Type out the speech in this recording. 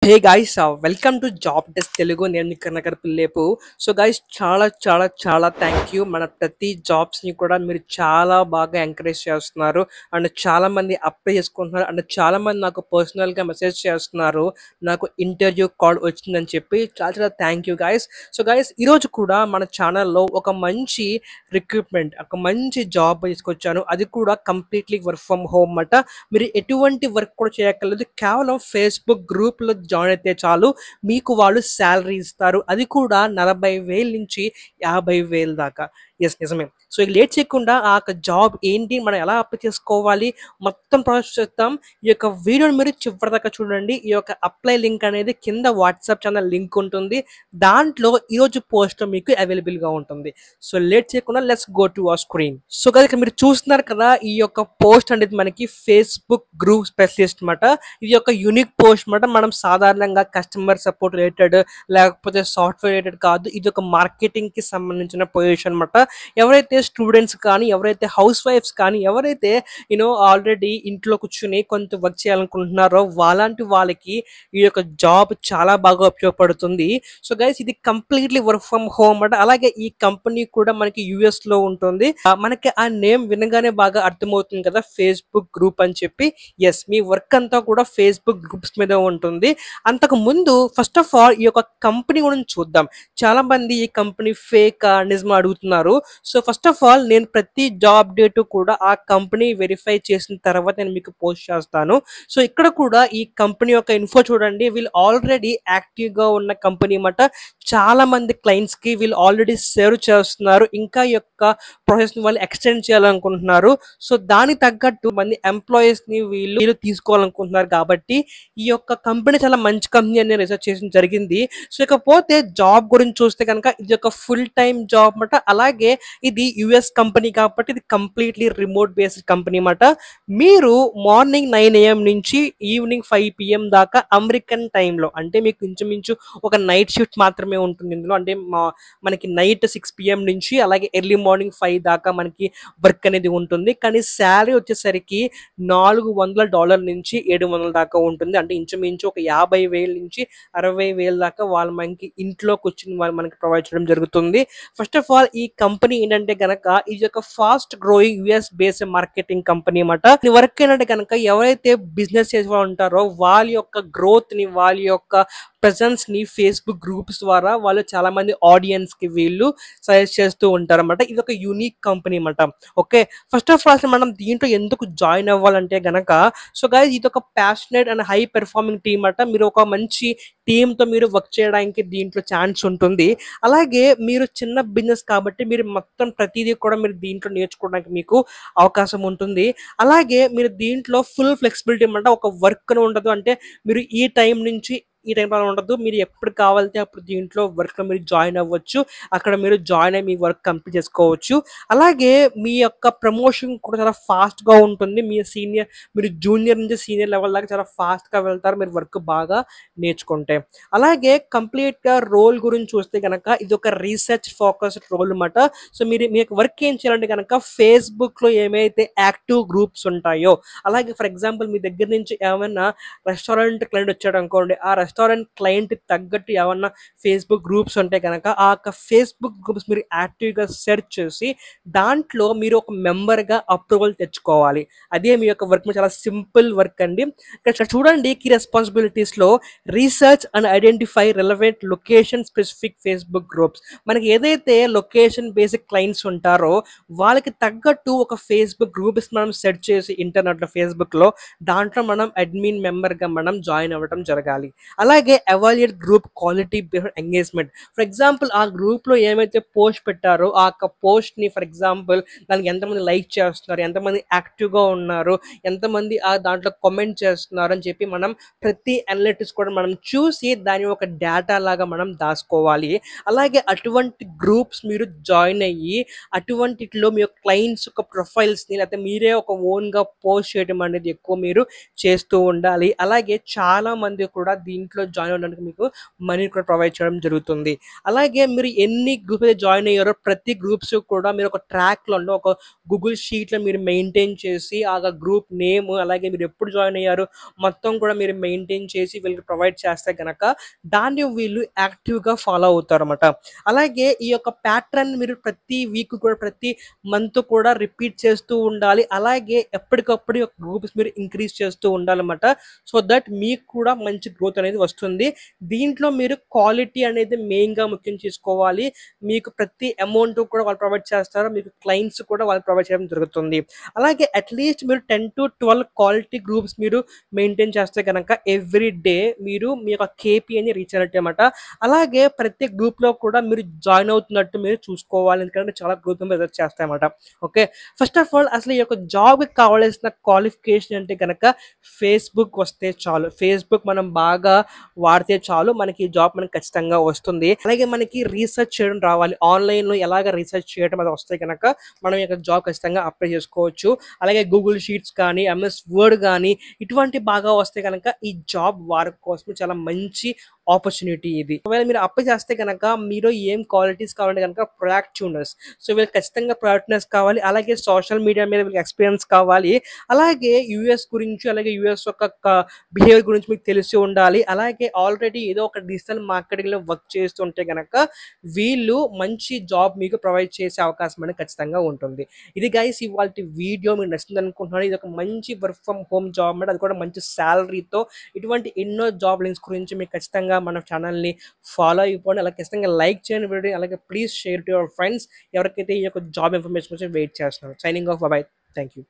Hey guys, welcome to job desk Telugu. నేను మీ Karnakar పిల్లేపు. So guys, చాలా చాలా చాలా థ్యాంక్ యూ. మన ప్రతి జాబ్స్ని కూడా మీరు చాలా బాగా ఎంకరేజ్ చేస్తున్నారు అండ్ చాలా మంది అప్లై చేసుకుంటున్నారు అండ్ చాలా మంది నాకు పర్సనల్గా మెసేజ్ చేస్తున్నారు నాకు ఇంటర్వ్యూ కాల్ వచ్చిందని చెప్పి. చాలా చాలా thank you guys. So guys, ఈరోజు కూడా మన ఛానల్లో ఒక మంచి రిక్రూట్మెంట్, ఒక మంచి జాబ్ తీసుకొచ్చాను. అది కూడా కంప్లీట్లీ వర్క్ ఫ్రమ్ హోమ్ అన్నమాట. మీరు ఎటువంటి వర్క్ కూడా చేయక్కర్లేదు. కేవలం ఫేస్బుక్ గ్రూప్లో జాయిన్ అయితే చాలు, మీకు వాళ్ళు శాలరీ ఇస్తారు. అది కూడా 40,000 నుంచి 50,000 దాకా. ఎస్, నిజమే. సో ఇక లేట్ చేయకుండా ఆ యొక్క జాబ్ ఏంటి, మనం ఎలా అప్లై చేసుకోవాలి, మొత్తం ప్రాసెస్ చేద్దాం. ఈ యొక్క వీడియోని మీరు చివరిదాకా చూడండి. ఈ యొక్క అప్లై లింక్ అనేది కింద వాట్సాప్ ఛానల్ లింక్ ఉంటుంది. దాంట్లో ఈరోజు పోస్ట్ మీకు అవైలబుల్గా ఉంటుంది. సో లేట్ చేయకుండా let's go to our screen. So కనుక మీరు చూస్తున్నారు కదా, ఈ యొక్క పోస్ట్ అనేది మనకి ఫేస్బుక్ గ్రూప్ స్పెషలిస్ట్ అన్నమాట. ఇది ఒక యూనిక్ పోస్ట్ అన్నమాట. మనం సాధారణంగా కస్టమర్ సపోర్ట్ రిలేటెడ్ లేకపోతే సాఫ్ట్వేర్ రిలేటెడ్ కాదు, ఇది ఒక మార్కెటింగ్ కి సంబంధించిన పొజిషన్ అన్నమాట. ఎవరైతే స్టూడెంట్స్ కానీ, ఎవరైతే హౌస్ వైఫ్స్ కానీ, ఎవరైతే ఆల్రెడీ ఇంట్లో కూర్చుని కొంత వర్క్ చేయాలనుకుంటున్నారో వాళ్ళంటి వాళ్ళకి ఈ యొక్క జాబ్ చాలా బాగా ఉపయోగపడుతుంది. సో గైస్, ఇది కంప్లీట్లీ వర్క్ ఫ్రమ్ హోమ్ అన్నమాట. అలాగే ఈ కంపెనీ కూడా మనకి యుఎస్ లో ఉంటుంది. మనకి ఆ నేమ్ వినగానే బాగా అర్థమవుతుంది కదా, ఫేస్బుక్ గ్రూప్ అని చెప్పి. ఎస్, మీ వర్క్ అంతా కూడా ఫేస్బుక్ గ్రూప్స్ మీద ఉంటుంది. అంతకు ముందు ఫస్ట్ ఆఫ్ ఆల్ ఈ యొక్క కంపెనీ గురించి చూద్దాం. చాలా మంది ఈ కంపెనీ ఫేక్ నిజమా అడుగుతున్నారు. సో ఫస్ట్ ఆఫ్ ఆల్ నేను ప్రతి జాబ్ డేట్ కూడా ఆ కంపెనీ వెరిఫై చేసిన తర్వాత నేను మీకు పోస్ట్ చేస్తాను. సో ఇక్కడ కూడా ఈ కంపెనీ యొక్క ఇన్ఫో చూడండి. వీళ్ళు ఆల్రెడీ యాక్టివ్ గా ఉన్న కంపెనీ అన్నమాట. చాలా మంది క్లయింట్స్ కి వీళ్ళు ఆల్రెడీ సర్వ్ చేస్తున్నారు. ఇంకా ఈ యొక్క ప్రాసెస్ ని వాళ్ళు ఎక్స్టెండ్ చేయాలనుకుంటున్నారు. సో దానికి తగ్గట్టు మంది ఎంప్లాయీస్ ని వీళ్ళు తీసుకోవాలనుకుంటున్నారు. కాబట్టి ఈ యొక్క కంపెనీ చాలా మంచి కంపెనీ అని రీసెర్చ్ చేయడం జరిగింది. సో ఇకపోతే జాబ్ గురించి చూస్తే కనుక ఇది ఒక ఫుల్ టైం జాబ్ అన్నమాట. అలాగే ఇది యుఎస్ కంపెనీ కాబట్టి ఇది కంప్లీట్లీ రిమోట్ బేస్డ్ కంపెనీ అన్నమాట. మీరు మార్నింగ్ 9 AM నుంచి ఈవినింగ్ 5 PM దాకా అమెరికన్ టైంలో, అంటే మీకు ఇంచుమించు ఒక నైట్ షిఫ్ట్ మాత్రమే ఉంటుంది ఇందులో. అంటే మనకి నైట్ 6 PM నుంచి అలాగే ఎర్లీ మార్నింగ్ 5 దాకా మనకి వర్క్ అనేది ఉంటుంది. కానీ శాలరీ వచ్చేసరికి $400 నుంచి 700 దాకా ఉంటుంది. అంటే ఇంచుమించు ఒక 50,000 నుంచి 60,000 దాకా వాళ్ళు మనకి ఇంట్లోకి వచ్చిన వాళ్ళు మనకి ప్రొవైడ్ చేయడం జరుగుతుంది. ఫస్ట్ ఆఫ్ ఆల్ ఈ కంపెనీ ఏంటంటే గనక ఇది ఒక fast growing US based marketing company అన్నమాట. ఈ వర్క్ ఏంటంటే కనుక ఎవరైతే బిజినెస్ చేసే వాళ్ళు ఉంటారో వాళ్ళ యొక్క గ్రోత్ ని, వాళ్ళ యొక్క ప్రెజెన్స్ ని ఫేస్బుక్ గ్రూప్స్ ద్వారా వాళ్ళు చాలా మంది ఆడియన్స్ కి వీళ్ళు సజెస్ట్ చేస్తూ ఉంటారు అన్నమాట. ఇది ఒక యూనిక్ కంపెనీ అన్నమాట. ఓకే, ఫస్ట్ ఆఫ్ ఆల్ మనం దీంట్లో ఎందుకు జాయిన్ అవ్వాలంటే గనక, సో గైస్ ఇది ఒక passionate and high performing team అన్నమాట. మీరు ఒక మంచి టీంతో మీరు వర్క్ చేయడానికి దీంట్లో ఛాన్స్ ఉంటుంది. అలాగే మీరు చిన్న బిజినెస్ కాబట్టి మీరు మొత్తం ప్రతిదీ కూడా మీరు దీంట్లో నేర్చుకోవడానికి మీకు అవకాశం ఉంటుంది. అలాగే మీరు దీంట్లో ఫుల్ ఫ్లెక్సిబిలిటీ అన్నమాట. ఒక వర్క్ ఉండదు, అంటే మీరు ఈ టైం నుంచి ఈ టైంలో ఉండదు. మీరు ఎప్పుడు కావాలంటే అప్పుడు దీంట్లో వర్క్లో మీరు జాయిన్ అవ్వచ్చు. అక్కడ మీరు జాయిన్ అయ్యి మీ వర్క్ కంప్లీట్ చేసుకోవచ్చు. అలాగే మీ యొక్క ప్రమోషన్ కూడా చాలా ఫాస్ట్గా ఉంటుంది. మీరు జూనియర్ నుంచి సీనియర్ లెవెల్ దాకా చాలా ఫాస్ట్గా వెళ్తారు మీరు వర్క్ బాగా నేర్చుకుంటే. అలాగే కంప్లీట్గా రోల్ గురించి చూస్తే కనుక ఇది ఒక రీసెర్చ్ ఫోకస్డ్ రోల్ అన్నమాట. సో మీ యొక్క వర్క్ ఏం చేయాలంటే కనుక ఫేస్బుక్లో ఏమైతే యాక్టివ్ గ్రూప్స్ ఉంటాయో, అలాగే ఫర్ ఎగ్జాంపుల్ మీ దగ్గర నుంచి ఏమైనా రెస్టారెంట్ క్లయింట్ వచ్చాడు అనుకోండి, ఆ రెస్టారెంట్ క్లయింట్ తగ్గట్టు ఏమన్నా ఫేస్బుక్ గ్రూప్స్ ఉంటే కనుక ఆ యొక్క ఫేస్బుక్ గ్రూప్స్ మీరు యాక్టివ్గా సెర్చ్ చేసి దాంట్లో మీరు ఒక మెంబర్గా అప్రూవల్ తెచ్చుకోవాలి. అదే మీ యొక్క వర్క్. చాలా సింపుల్ వర్క్ అండి. ఇక్కడ చూడండి, కీ రెస్పాన్సిబిలిటీస్లో research and identify relevant location specific Facebook groups. మనకి ఏదైతే లొకేషన్ బేసిక్ క్లయింట్స్ ఉంటారో వాళ్ళకి తగ్గట్టు ఒక ఫేస్బుక్ గ్రూప్స్ మనం సెర్చ్ చేసి ఇంటర్నెట్లో ఫేస్బుక్లో దాంట్లో మనం అడ్మిన్ మెంబర్గా మనం జాయిన్ అవ్వడం జరగాలి. అలాగే evaluate group quality based engagement. For example ఆ గ్రూప్లో ఏమైతే పోస్ట్ పెట్టారో ఆ యొక్క పోస్ట్ని ఫర్ ఎగ్జాంపుల్ దానికి ఎంతమంది లైక్ చేస్తున్నారు, ఎంతమంది యాక్టివ్గా ఉన్నారు, ఎంతమంది ఆ దాంట్లో కామెంట్ చేస్తున్నారు అని చెప్పి మనం ప్రతి అనలిటిక్స్ కూడా మనం చూసి దాని ఒక డేటా లాగా మనం దాచుకోవాలి. అలాగే అటువంటి గ్రూప్స్ మీరు జాయిన్ అయ్యి అటువంటిలో మీ యొక్క క్లయింట్స్ యొక్క ప్రొఫైల్స్ని లేకపోతే మీరే ఒక ఓన్గా పోస్ట్ చేయడం అనేది ఎక్కువ మీరు చేస్తూ ఉండాలి. అలాగే చాలా మంది కూడా దీంట్లో దాంట్లో జాయిన్ అవ్వడానికి మీకు మనీ కూడా ప్రొవైడ్ చేయడం జరుగుతుంది. అలాగే మీరు ఎన్ని గ్రూప్స్ అయితే జాయిన్ అయ్యారో ప్రతి గ్రూప్స్ కూడా మీరు ఒక ట్రాక్‌లో అంటే ఒక గూగుల్ షీట్‌లో మీరు మెయింటైన్ చేసి ఆ గ్రూప్ నేమ్ అలాగే మీరు ఎప్పుడు జాయిన్ అయ్యారు మొత్తం కూడా మీరు మెయింటైన్ చేసి వీళ్ళకి ప్రొవైడ్ చేస్తే గనక దాన్ని వీళ్ళు యాక్టివ్‌గా ఫాలో అవుతారన్నమాట. అలాగే ఈ యొక్క ప్యాటర్న్ మీరు ప్రతి వీక్ కూడా ప్రతి మంత్ కూడా రిపీట్ చేస్తూ ఉండాలి. అలాగే ఎప్పటికప్పుడు ఈ యొక్క గ్రూప్స్ మీరు ఇంక్రీజ్ చేస్తూ ఉండాలన్నమాట. సో దట్ మీకు కూడా మంచి గ్రోత్ అనేది వస్తుంది. దీంట్లో మీరు క్వాలిటీ అనేది మెయిన్‌గా ముఖ్యం చేసుకోవాలి. మీకు ప్రతి అమౌంట్ కూడా వాళ్ళు ప్రొవైడ్ చేస్తారు. మీకు క్లయింట్స్ కూడా వాళ్ళు ప్రొవైడ్ చేయడం జరుగుతుంది. అలాగే అట్‌లీస్ట్ మీరు 10-12 క్వాలిటీ గ్రూప్స్ మీరు మెయింటైన్ చేస్తే గనక ఎవ్రీ డే మీరు మీ యొక్క కేపీఐని రీచ్ అయినట్టే అన్నమాట. అలాగే ప్రతి గ్రూప్‌లో కూడా మీరు జాయిన్ అవుతున్నట్టు మీరు చూసుకోవాలి. ఎందుకంటే చాలా గ్రూప్ మెంబర్స్ రిజర్వ్ చేస్తాయన్నమాట. ఓకే. ఫస్ట్ ఆఫ్ ఆల్ అసలు ఈ యొక్క జాబ్‌కి కావాల్సిన క్వాలిఫికేషన్ అంటే గనక ఫేస్‌బుక్ వస్తే చాలు. ఫేస్‌బుక్ మనం బాగా వాడితే చాలు మనకి ఈ జాబ్ మనకి ఖచ్చితంగా వస్తుంది. అలాగే మనకి రీసెర్చ్ చేయడం రావాలి. ఆన్‌లైన్‌లో ఎలాగ రీసెర్చ్ చేయడం అది వస్తే గనక మనం ఈ యొక్క జాబ్ ఖచ్చితంగా అప్లై చేసుకోవచ్చు. అలాగే గూగుల్ షీట్స్ కానీ, ఎంఎస్ వర్డ్ గానీ ఇటువంటి బాగా వస్తే గనక ఈ జాబ్ వారి కోసం చాలా మంచి ఆపర్చునిటీ ఇది. ఒకవేళ మీరు అప్లై చేస్తే గనక మీలో ఏం క్వాలిటీస్ కావాలంటే గనక ప్రొయాక్టివ్‌నెస్. సో వీళ్ళకి ఖచ్చితంగా ప్రొయాక్టివ్‌నెస్ కావాలి. అలాగే సోషల్ మీడియా మీద వీళ్ళకి ఎక్స్‌పీరియన్స్ కావాలి. అలాగే యూఎస్ గురించి అలాగే యూఎస్ యొక్క బిహేవియర్ గురించి మీకు తెలిసి ఉండాలి. అలాగే ఆల్రెడీ ఏదో ఒక డిజిటల్ మార్కెటింగ్‌లో వర్క్ చేస్తుంటే గనక వీళ్ళు మంచి జాబ్ మీకు ప్రొవైడ్ చేసే అవకాశం అనేది ఖచ్చితంగా ఉంటుంది. ఇది గైస్ ఇవాల్టి వీడియో మీకు నచ్చింది అనుకుంటున్నాను. ఇది ఒక మంచి వర్క్ ఫ్రమ్ హోమ్ జాబ్ అన్నమాట. అది కూడా మంచి సాలరీతో. ఇటువంటి ఎన్నో జాబ్ లింక్స్ గురించి మీకు ఖచ్చితంగా మన ఛానల్‌ని ఫాలో అయిపోండి. అలాగే ఖచ్చితంగా లైక్ చేయండి వీడియోని. అలాగే please share to your friends ఎవరికైతే ఈ యొక్క జాబ్ ఇన్ఫర్మేషన్ కోసం వెయిట్ చేస్తున్నారు. Signing off. By. Thank you.